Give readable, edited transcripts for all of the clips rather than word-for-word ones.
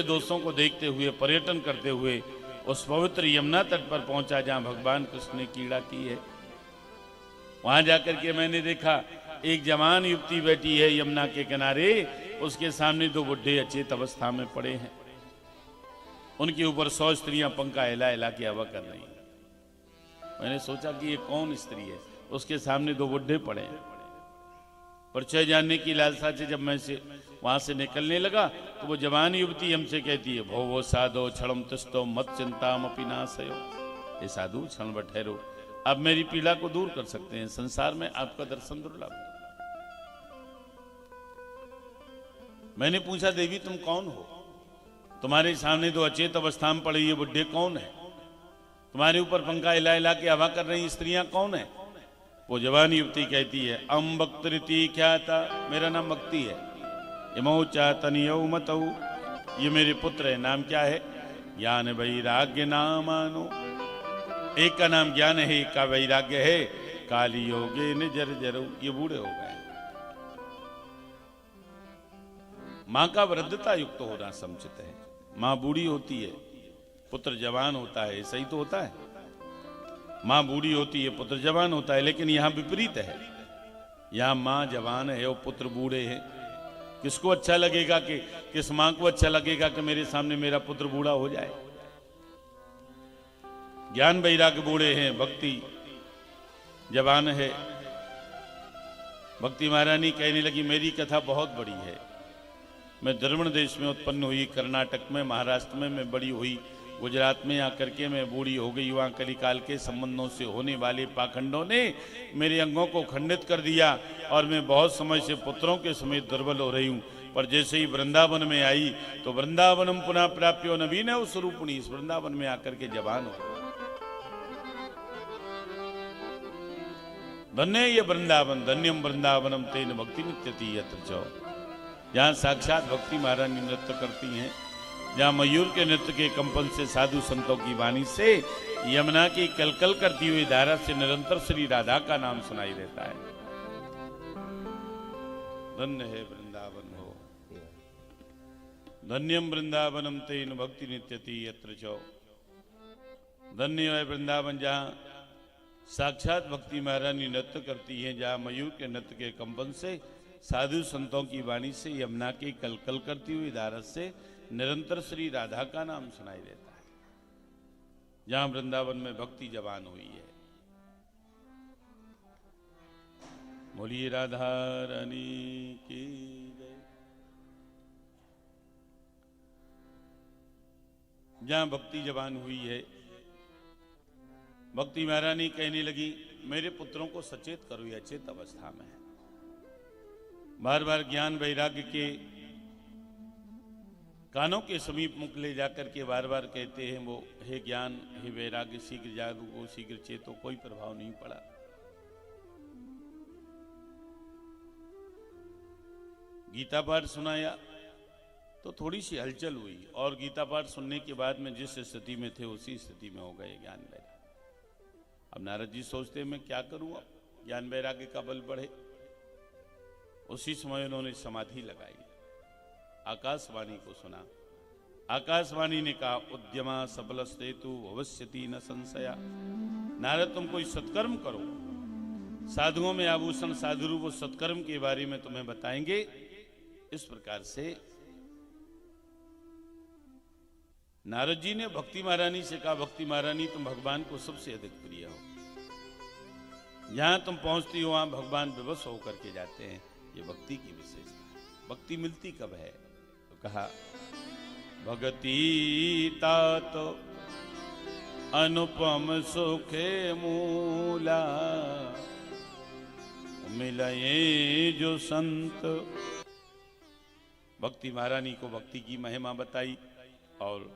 दोस्तों को देखते हुए पर्यटन करते हुए उस पवित्र यमुना तट पर पहुंचा जहां भगवान कृष्ण ने क्रीड़ा की है। वहां जाकर के मैंने देखा एक जवान युवती बैठी है यमुना के किनारे, उसके सामने दो बुढ़े अचेत अवस्था में पड़े हैं। उनके ऊपर 100 स्त्रियां पंखा हिला हिला के हवा कर रही हैं। मैंने सोचा कि ये कौन स्त्री है, उसके सामने दो बुढ़े पड़े हैं। परिचय जानने की लालसा से जब मैं से वहां से निकलने लगा तो वो जवान युवती हमसे कहती है, भो वो साधो क्षणम तिष्ठो मत चिंताम अपि नाशयो। ये साधु क्षण भर ठहरो, आप मेरी पीड़ा को दूर कर सकते हैं, संसार में आपका दर्शन दुर्लभ है। मैंने पूछा, देवी तुम कौन हो? तुम्हारे सामने दो अचेत अवस्था में पड़े ये बुढ़े कौन है? तुम्हारे ऊपर पंखा हिला हिला के हवा कर रही स्त्रियां कौन है? वो जवान युवती कहती है, अम भक्तरिति क्या था, मेरा नाम भक्ति है। इमौ चातनियौ मतौ, ये मेरे पुत्र है। नाम क्या है? ज्ञान वैराग्य नाम आनो। एक का नाम ज्ञान है, एक का वैराग्य है। काली योगे न जर जरो, ये बूढ़े हो गए। मां का वृद्धता युक्त होना समुचित है। मां बूढ़ी होती है, पुत्र जवान होता है, सही तो होता है। मां बूढ़ी होती है, पुत्र जवान होता है, लेकिन यहां विपरीत है। यहां मां जवान है और पुत्र बूढ़े हैं। किसको अच्छा लगेगा कि किस मां को अच्छा लगेगा कि मेरे सामने मेरा पुत्र बूढ़ा हो जाए? ज्ञान वैराग्य बूढ़े हैं, भक्ति जवान है। भक्ति महारानी कहने लगी, मेरी कथा बहुत बड़ी है। मैं द्रविड़ देश में उत्पन्न हुई, कर्नाटक में, महाराष्ट्र में मैं बड़ी हुई, गुजरात में आकर के मैं बूढ़ी हो गई। वहाँ कलिकाल के संबंधों से होने वाले पाखंडों ने मेरे अंगों को खंडित कर दिया और मैं बहुत समय से पुत्रों के समेत दुर्बल हो रही हूँ। पर जैसे ही वृंदावन में आई तो वृंदावनम पुनः प्राप्यो नवीन स्वरूपणी, इस वृंदावन में आकर के जवान हो। धन्य ये वृंदावन, धन्यम वृंदावनम तेन भक्ति नित्यति यत्र चौ। जहाँ साक्षात भक्ति महारानी नृत्य करती हैं, जहाँ मयूर के नृत्य के कंपन से, साधु संतों की वाणी से, यमुना की कलकल करती हुई धारा से निरंतर श्री राधा का नाम सुनाई देता है। धन्य है वृंदावन हो, धन्यम वृंदावनम तेन भक्ति नित्यति यत्र चौ। धन्य है वृंदावन जहाँ साक्षात भक्ति महारानी नृत्य करती है, जहाँ मयूर के नृत्य के कंपन से, साधु संतों की वाणी से, यमुना की कलकल करती हुई धारा से निरंतर श्री राधा का नाम सुनाई देता है। जहां वृंदावन में भक्ति जवान हुई है। बोलिए राधा रानी की जय। जहां भक्ति जवान हुई है, भक्ति महारानी कहने लगी, मेरे पुत्रों को सचेत करो, ये अचेत अवस्था में है। बार बार ज्ञान वैराग्य के कानों के समीप मुख ले जाकर के बार बार कहते हैं वो, हे ज्ञान हे वैराग्य, शीघ्र जागो शीघ्र चेतो, कोई प्रभाव नहीं पड़ा। गीता पाठ सुनाया तो थोड़ी सी हलचल हुई, और गीता पाठ सुनने के बाद में जिस स्थिति में थे उसी स्थिति में हो गए ज्ञान वैराग्य। अब नारद जी सोचते मैं क्या करूं, अब ज्ञान वैराग्य का बल बढ़े। उसी समय उन्होंने समाधि लगाई, आकाशवाणी को सुना। आकाशवाणी ने कहा, उद्यमा सबलस्तेतु भविष्यति न संशया। नारद तुम कोई सत्कर्म करो, साधुओं में आभूषण साधु वो सत्कर्म के बारे में तुम्हें बताएंगे। इस प्रकार से नारद जी ने भक्ति महारानी से कहा, भक्ति महारानी तुम भगवान को सबसे अधिक प्रिय हो। जहां तुम पहुंचती हो वहां भगवान विवश होकर के जाते हैं। ये भक्ति की विशेषता। भक्ति मिलती कब है? तो कहा, भगति तात अनुपम सुखे मूला, मिलये जो संत। भक्ति महारानी को भक्ति की महिमा बताई, और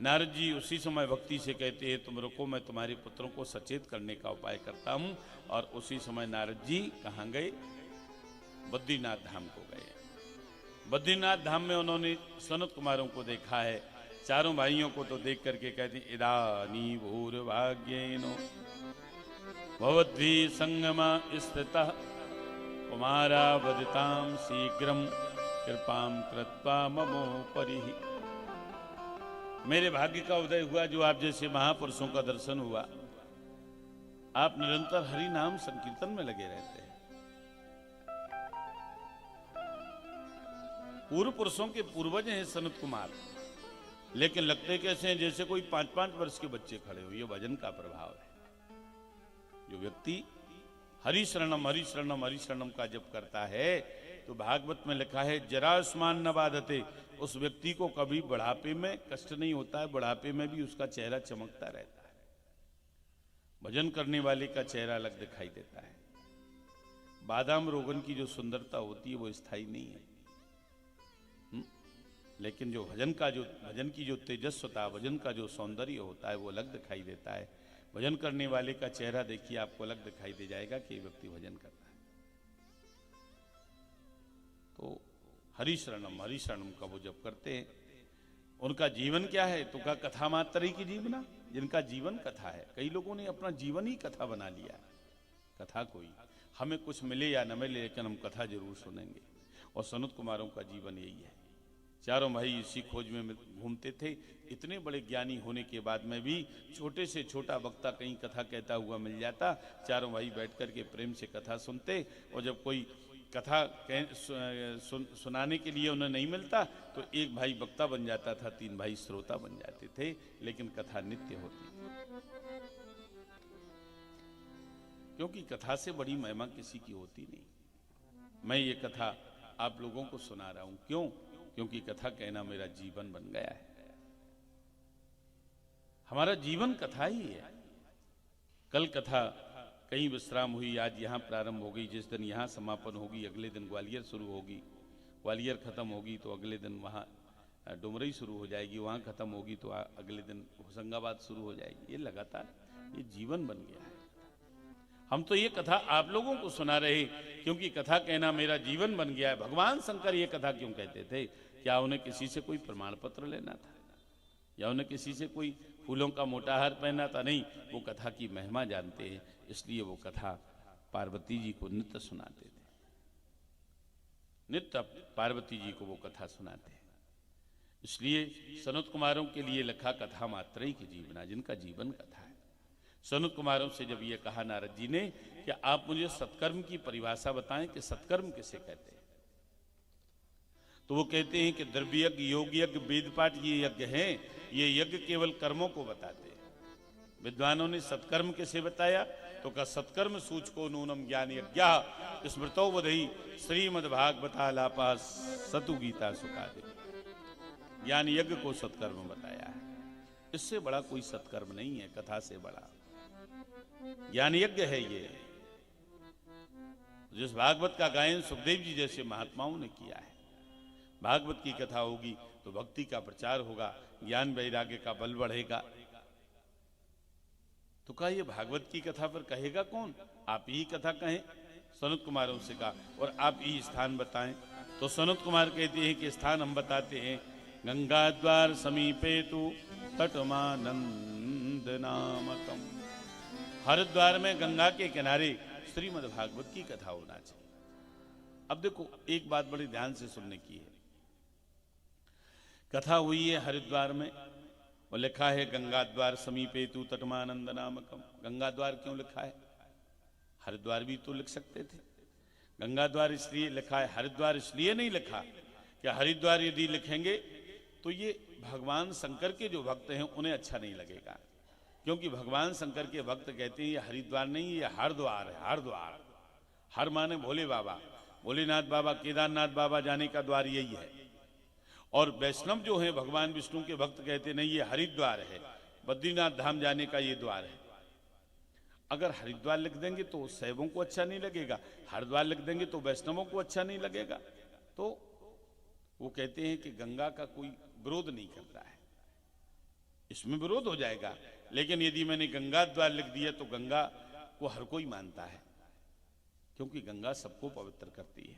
नारद जी उसी समय भक्ति से कहते हैं, तुम रुको, मैं तुम्हारे पुत्रों को सचेत करने का उपाय करता हूं। और उसी समय नारद जी कहां गए? बद्रीनाथ धाम को गए। बद्रीनाथ धाम में उन्होंने सनत कुमारों को देखा है। चारों भाइयों को तो देख करके कहते, इदानी भूर्भाग्येनो भवद्भिः संगमा स्थितः कुमारा वदितां शीघ्रं कृपां कृत्वा ममोपरि। मेरे भाग्य का उदय हुआ जो आप जैसे महापुरुषों का दर्शन हुआ। आप निरंतर हरि नाम संकीर्तन में लगे रहते हैं। पूर्व पुरुषों के पूर्वज हैं सनत कुमार, लेकिन लगते कैसे हैं जैसे कोई 5-5 वर्ष के बच्चे खड़े हो। ये भजन का प्रभाव है। जो व्यक्ति हरि शरणम हरि शरणम हरि शरणम का जप करता है तो भागवत में लिखा है जरास्मान न बाधते, उस व्यक्ति को कभी बुढ़ापे में कष्ट नहीं होता है, बुढ़ापे में भी उसका चेहरा चमकता रहता है। भजन करने वाले का चेहरा अलग दिखाई देता है। बादाम रोगन की जो सुंदरता होती है वो स्थायी नहीं है, लेकिन जो भजन की जो तेजस्वता, भजन का जो सौंदर्य होता है वो अलग दिखाई देता है। भजन करने वाले का चेहरा देखिए, आपको अलग दिखाई दे जाएगा कि ये व्यक्ति भजन करता है। तो हरि शरणम का वो जब करते हैं, उनका जीवन क्या है तो का कथा मात्र ही की जीवना, जिनका जीवन कथा है। कई लोगों ने अपना जीवन ही कथा बना लिया है। कथा कोई हमें कुछ मिले या न मिले, लेकिन हम कथा जरूर सुनेंगे। और सनत कुमारों का जीवन यही है। चारों भाई इसी खोज में घूमते थे। इतने बड़े ज्ञानी होने के बाद में भी छोटे से छोटा वक्ता कहीं कथा कहता हुआ मिल जाता, चारों भाई बैठ कर के प्रेम से कथा सुनते। और जब कोई कथा सुनाने के लिए उन्हें नहीं मिलता तो एक भाई वक्ता बन जाता था, 3 भाई श्रोता बन जाते थे, लेकिन कथा नित्य होती। क्योंकि कथा से बड़ी महिमा किसी की होती नहीं। मैं ये कथा आप लोगों को सुना रहा हूं, क्यों? क्योंकि कथा कहना मेरा जीवन बन गया है। हमारा जीवन कथा ही है। कल कथा कहीं विश्राम हुई, आज यहां प्रारंभ हो गई। जिस दिन यहां समापन होगी अगले दिन ग्वालियर शुरू होगी, ग्वालियर खत्म होगी तो अगले दिन वहां डुमरई शुरू हो जाएगी, वहां खत्म होगी तो अगले दिन होशंगाबाद शुरू हो जाएगी। ये लगातार ये जीवन बन गया है। हम तो ये कथा आप लोगों को सुना रहे, क्योंकि कथा कहना मेरा जीवन बन गया है। भगवान शंकर ये कथा क्यों कहते थे? क्या उन्हें किसी से कोई प्रमाण पत्र लेना था, या उन्हें किसी से कोई फूलों का मोटा हार पहनना था? नहीं, वो कथा की महिमा जानते हैं, इसलिए वो कथा पार्वती जी को नित्य सुनाते थे। नित्य पार्वती जी को वो कथा सुनाते हैं। इसलिए सनत कुमारों के लिए लिखा कथा मात्रई की जीवना, जिनका जीवन कथा है। सनत कुमारों से जब ये कहा नारद जी ने कि आप मुझे सत्कर्म की परिभाषा बताएं कि सत्कर्म किसे कहते हैं, तो वो कहते हैं कि द्रव्य यज्ञ, योग यज्ञ, वेद पाठ ये यज्ञ हैं, ये यज्ञ केवल कर्मों को बताते हैं। विद्वानों ने सत्कर्म किसे बताया तो का सत्कर्म सूचको नूनम ज्ञान यज्ञ स्मृतो वधई श्रीमद्भागवतालापा सतु गीता सुखादे। ज्ञान यज्ञ को सत्कर्म बताया है। इससे बड़ा कोई सत्कर्म नहीं है, कथा से बड़ा ज्ञान यज्ञ है ये। जिस भागवत का गायन सुखदेव जी जैसे महात्माओं ने किया है। भागवत की कथा होगी तो भक्ति का प्रचार होगा, ज्ञान वैराग्य का बल बढ़ेगा। तो कहा ये भागवत की कथा पर कहेगा कौन? आप ही कथा कहें। सनत कुमारों से कहा और आप ही स्थान बताएं। तो सनत कुमार कहते हैं कि स्थान हम बताते हैं। गंगा द्वार समीपे तु तटमानंद नामकम। हरिद्वार में गंगा के किनारे श्रीमद् भागवत की कथा होना चाहिए। अब देखो एक बात बड़ी ध्यान से सुनने की है। कथा हुई है हरिद्वार में और लिखा है गंगा द्वार समीपे तु तटमानंद नामकम। गंगा द्वार क्यों लिखा है? हरिद्वार भी तो लिख सकते थे। गंगा द्वार इसलिए लिखा है, हरिद्वार इसलिए नहीं लिखा कि हरिद्वार यदि लिखेंगे तो ये भगवान शंकर के जो भक्त हैं उन्हें अच्छा नहीं लगेगा। क्योंकि भगवान शंकर के भक्त कहते हैं ये हरिद्वार नहीं, ये हरद्वार है। हरद्वार, हर माने भोले बाबा, भोलेनाथ बाबा, केदारनाथ बाबा जाने का द्वार यही है। और वैष्णव जो है भगवान विष्णु के भक्त कहते नहीं ये हरिद्वार है, बद्रीनाथ धाम जाने का ये द्वार है। अगर हरिद्वार लिख देंगे तो शैवों को अच्छा नहीं लगेगा, हरिद्वार लिख देंगे तो वैष्णवों को अच्छा नहीं लगेगा। तो वो कहते हैं कि गंगा का कोई विरोध नहीं करता है, इसमें विरोध हो जाएगा। लेकिन यदि मैंने गंगा द्वार लिख दिया तो गंगा को हर कोई मानता है, क्योंकि गंगा सबको पवित्र करती है।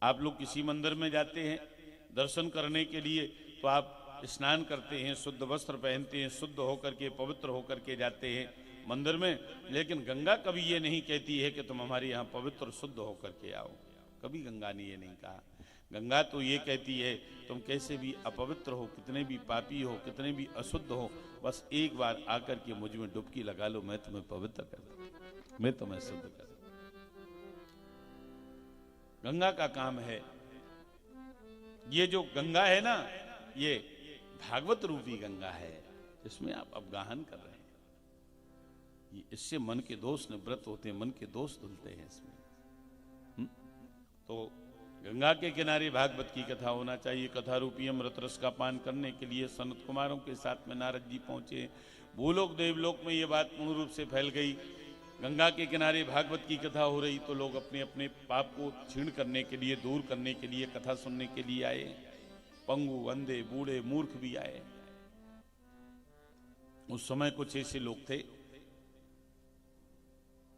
आप लोग किसी मंदिर में जाते हैं दर्शन करने के लिए तो आप स्नान करते हैं, शुद्ध वस्त्र पहनते हैं, शुद्ध होकर के पवित्र होकर के जाते हैं मंदिर में। लेकिन गंगा कभी ये नहीं कहती है कि तुम हमारे यहाँ पवित्र शुद्ध होकर के आओ। कभी गंगा ने ये नहीं कहा। गंगा तो ये कहती है तुम कैसे भी अपवित्र हो, कितने भी पापी हो, कितने भी अशुद्ध हो, बस एक बार आकर के मुझ में डुबकी लगा लो, मैं तुम्हें पवित्र कर दूं, मैं तुम्हें शुद्ध कर दूं। गंगा का काम है, ये जो गंगा है ना, ये भागवत रूपी गंगा है, इसमें आप अवगाहन कर रहे हैं। इससे मन के दोष निवृत्त होते हैं, मन के दोष धुलते हैं इसमें। तो गंगा के किनारे भागवत की कथा होना चाहिए। कथा रूपी अमृत रस का पान करने के लिए सनत कुमारों के साथ में नारद जी पहुंचे। भूलोक देवलोक में ये बात पूर्ण रूप से फैल गई। गंगा के किनारे भागवत की कथा हो रही तो लोग अपने अपने पाप को क्षीण करने के लिए, दूर करने के लिए, कथा सुनने के लिए आए। पंगु, अंधे, बूढ़े, मूर्ख भी आए। उस समय कुछ ऐसे लोग थे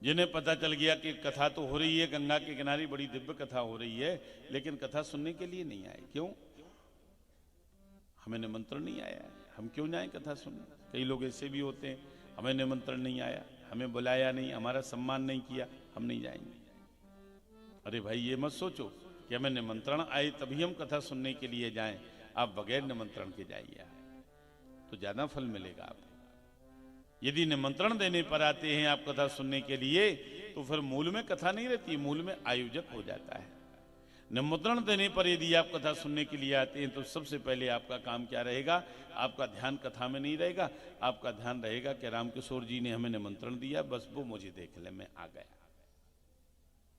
जिन्हें पता चल गया कि कथा तो हो रही है, गंगा के किनारे बड़ी दिव्य कथा हो रही है, लेकिन कथा सुनने के लिए नहीं आए। क्यों? हमें निमंत्रण नहीं आया है, हम क्यों जाएं कथा सुनने? कई लोग ऐसे भी होते हैं, हमें निमंत्रण नहीं आया, हमें बुलाया नहीं, हमारा सम्मान नहीं किया, हम नहीं जाएंगे। अरे भाई, ये मत सोचो कि हमें निमंत्रण आए तभी हम कथा सुनने के लिए जाएं। आप बगैर निमंत्रण के जाइए तो ज्यादा फल मिलेगा आपको। यदि निमंत्रण देने पर आते हैं आप कथा सुनने के लिए, तो फिर मूल में कथा नहीं रहती, मूल में आयोजक हो जाता है। निमंत्रण देने पर यदि आप कथा सुनने के लिए आते हैं तो सबसे पहले आपका काम क्या रहेगा? आपका ध्यान कथा में नहीं रहेगा, आपका ध्यान रहेगा कि रामकिशोर जी ने हमें निमंत्रण दिया, बस वो मुझे देख ले, मैं आ गया,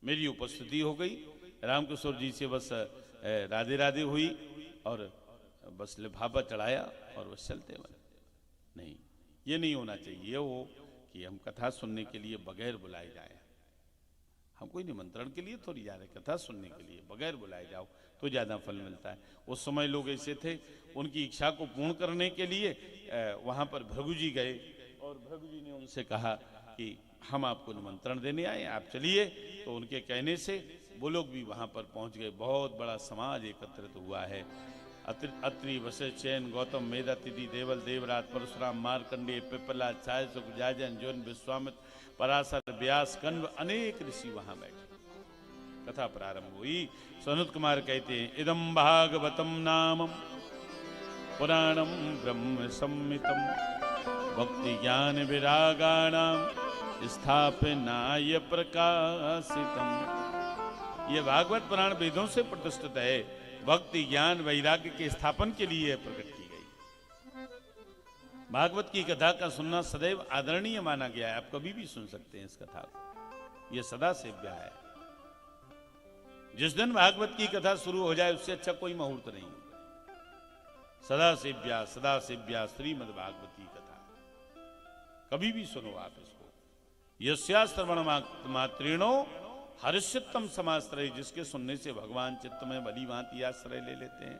मेरी उपस्थिति हो गई, रामकिशोर जी से बस राधे राधे हुई और बस लिफाफा चढ़ाया और बस चलते बने। नहीं, ये नहीं होना चाहिए। ये हो कि हम कथा सुनने के लिए बगैर बुलाए जाए। हम कोई निमंत्रण के लिए थोड़ी जा रहे, कथा सुनने के लिए बगैर बुलाए जाओ तो ज़्यादा फल मिलता है। उस समय लोग ऐसे थे, उनकी इच्छा को पूर्ण करने के लिए वहाँ पर भृगु जी गए और भृगु जी ने उनसे कहा कि हम आपको निमंत्रण देने आए, आप चलिए। तो उनके कहने से वो लोग भी वहाँ पर पहुँच गए। बहुत बड़ा समाज एकत्रित हुआ है। अत्रि, वशिष्ठ, चैन, गौतम, मेधातिथि, देवल, देवराज, परशुराम, मार्कंडेय, पिपला, छाय, सुख, जाजन, जौन, विश्वामित्र, पराशर, व्यास, कण्व, अनेक ऋषि वहां बैठे। कथा प्रारंभ हुई। सनत कुमार कहते हैं, इदम भागवतम नामम पुराणम ब्रह्म संहितम भक्ति ज्ञान विरागाणाम स्थापनाय प्रकाशितम। यह भागवत पुराण वेदों से प्रतिष्ठित है, भक्ति ज्ञान वैराग्य के स्थापन के लिए प्रकट की गई। भागवत की कथा का सुनना सदैव आदरणीय माना गया है। आप कभी भी सुन सकते हैं इस कथा को, यह सदा सेव्या है। जिस दिन भागवत की कथा शुरू हो जाए उससे अच्छा कोई मुहूर्त नहीं। सदा सेव्या श्रीमद् भागवती कथा कभी भी सुनो आप इसको। यस्याश्रवण मात्रेणो हर्षितम समाश्रय, जिसके सुनने से भगवान चित्त में भली भांति आश्रय ले लेते हैं।